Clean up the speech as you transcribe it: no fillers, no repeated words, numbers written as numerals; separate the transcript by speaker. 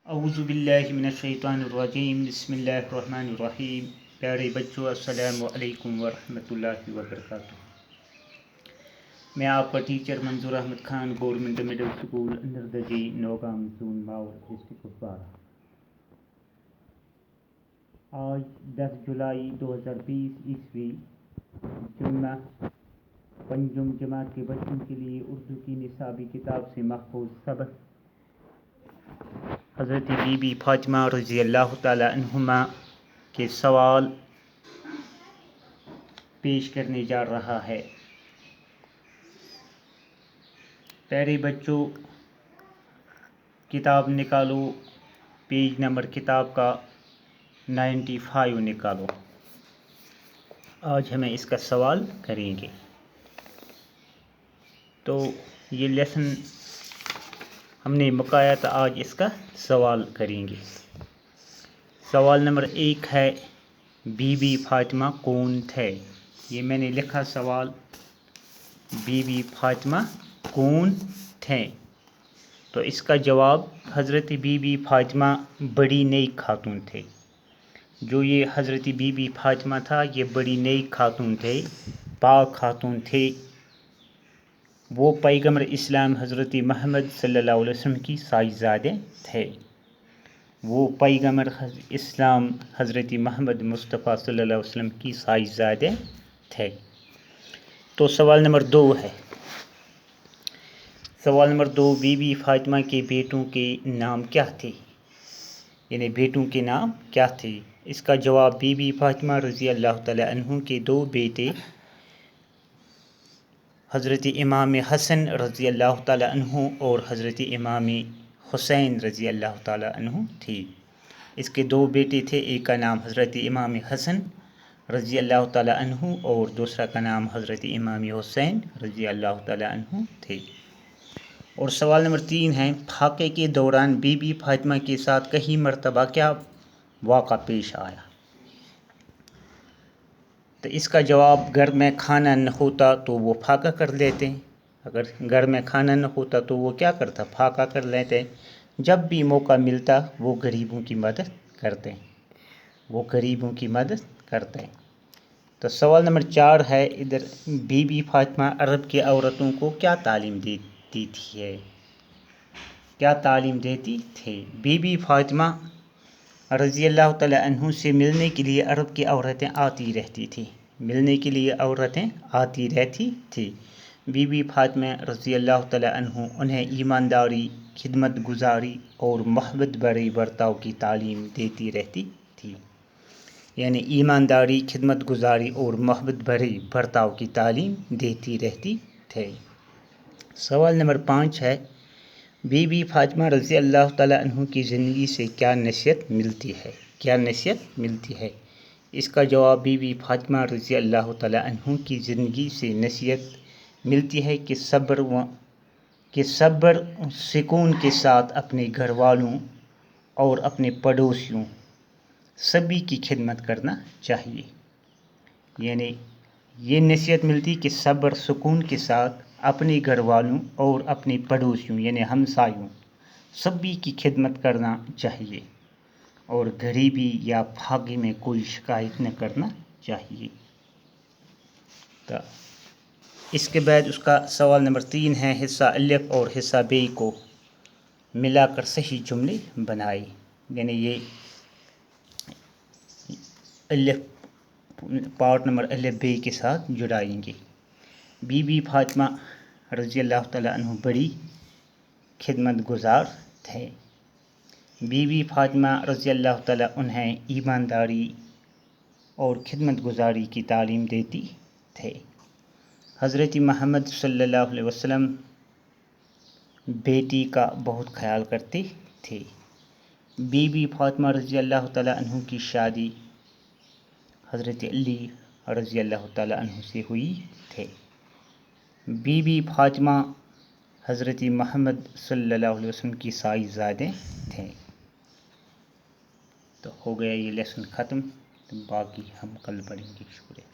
Speaker 1: اعوذ باللہ من الشیطان الرجیم، بسم اللہ الرحمن الرحیم۔ پیارے بچوں، السلام علیکم ورحمۃ اللہ وبرکاتہ۔ میں آپ کا teacher Manzoor Ahmad Khan, government middle school Andardaji, Nowgam zone ماؤ، ڈسٹرکٹ کپوارہ۔ آج 10 جولائی 2020 عیسوی، جمعہ، پنجم جماعت کے بچوں کے لیے اردو کی نصابی کتاب سے محفوظ سبق حضرت بی بی فاطمہ رضی اللہ تعالی عنہما کے سوال پیش کرنے جا رہا ہے۔ پیارے بچوں، کتاب نکالو، پیج نمبر کتاب کا 95 نکالو۔ آج ہمیں اس کا سوال کریں گے۔ تو یہ لیسن ہم نے مکایا تھا، آج اس کا سوال کریں گے۔ سوال نمبر 1 ہے، بی بی فاطمہ کون تھے؟ یہ میں نے لکھا سوال، بی بی فاطمہ کون تھے؟ تو اس کا جواب، حضرت بی بی فاطمہ بڑی نیک خاتون تھے۔ جو یہ حضرت بی بی فاطمہ تھا، یہ بڑی نیک خاتون تھے، پاک خاتون تھے۔ وہ پیغمبر اسلام حضرت محمد صلی اللہ علیہ وسلم کی صاحبزادے تھے۔ وہ پیغمبر اسلام حضرت محمد مصطفیٰ صلی اللہ علیہ وسلم کی صاحبزادے تھے۔ تو سوال نمبر 2 ہے۔ سوال نمبر 2، بی بی فاطمہ کے بیٹوں کے نام کیا تھے؟ یعنی بیٹوں کے نام کیا تھے؟ اس کا جواب، بی بی فاطمہ رضی اللہ تعالی عنہ کے 2 بیٹے حضرت امام حسن رضی اللہ تعالی عنہ اور حضرت امام حسین رضی اللہ تعالی عنہ تھی۔ اس کے 2 بیٹے تھے، ایک کا نام حضرت امام حسن رضی اللہ تعالی عنہ اور دوسرا کا نام حضرت امام حسین رضی اللہ تعالی عنہ تھے۔ اور سوال نمبر 3 ہے، فاقے کے دوران بی بی فاطمہ کے ساتھ کئی مرتبہ کیا واقعہ پیش آیا؟ تو اس کا جواب، گھر میں کھانا نہ ہوتا تو وہ فاقہ کر لیتے۔ اگر گھر میں کھانا نہ ہوتا تو وہ کیا کرتا؟ فاقہ کر لیتے۔ جب بھی موقع ملتا وہ غریبوں کی مدد کرتے۔ تو سوال نمبر 4 ہے، ادھر بی بی فاطمہ عرب کی عورتوں کو کیا تعلیم دیتی تھی؟ بی بی فاطمہ رضی اللہ تعالی عنہ سے ملنے کے لیے عرب کی عورتیں آتی رہتی تھی۔ بی بی فاطمہ رضی اللہ تعالی عنہ انہیں ایمانداری، خدمت گزاری اور محبت بھرے برتاؤ کی تعلیم دیتی رہتی تھی۔ یعنی ایمانداری، خدمت گزاری اور محبت بھرے برتاؤ کی تعلیم دیتی رہتی تھے۔ سوال نمبر 5 ہے، بی بی فاطمہ رضی اللہ تعالی عنہ کی زندگی سے کیا نصیحت ملتی ہے؟ اس کا جواب، بی بی فاطمہ رضی اللہ تعالی عنہ کی زندگی سے نصیحت ملتی ہے کہ صبر سکون کے ساتھ اپنے گھر والوں اور اپنے پڑوسیوں سبھی کی خدمت کرنا چاہیے۔ یعنی یہ نصیحت ملتی کہ صبر سکون کے ساتھ اپنے گھر والوں اور اپنے پڑوسیوں یعنی ہمسایوں سبھی کی خدمت کرنا چاہیے، اور غریبی یا فاقے میں کوئی شکایت نہ کرنا چاہیے۔ تو اس کے بعد اس کا سوال نمبر 3 ہے، حصہ الف اور حصہ ب کو ملا کر صحیح جملے بنائے۔ یعنی یہ الف پارٹ نمبر الف ب کے ساتھ جڑائیں گے۔ بی بی فاطمہ رضی اللہ تعالی عنہ بڑی خدمت گزار تھے۔ بی بی فاطمہ رضی اللہ تعالی انہیں ایمانداری اور خدمت گزاری کی تعلیم دیتی تھے۔ حضرت محمد صلی اللہ علیہ وسلم بیٹی کا بہت خیال کرتے تھے۔ بی بی فاطمہ رضی اللہ تعالی عنہ کی شادی حضرت علی رضی اللہ تعالی عنہ سے ہوئی تھے۔ بی بی فاطمہ حضرت محمد صلی اللہ علیہ وسلم کی صاحبزادے تھے۔ تو ہو گیا یہ لیسن ختم، باقی ہم کل پڑھیں گے۔ شکریہ۔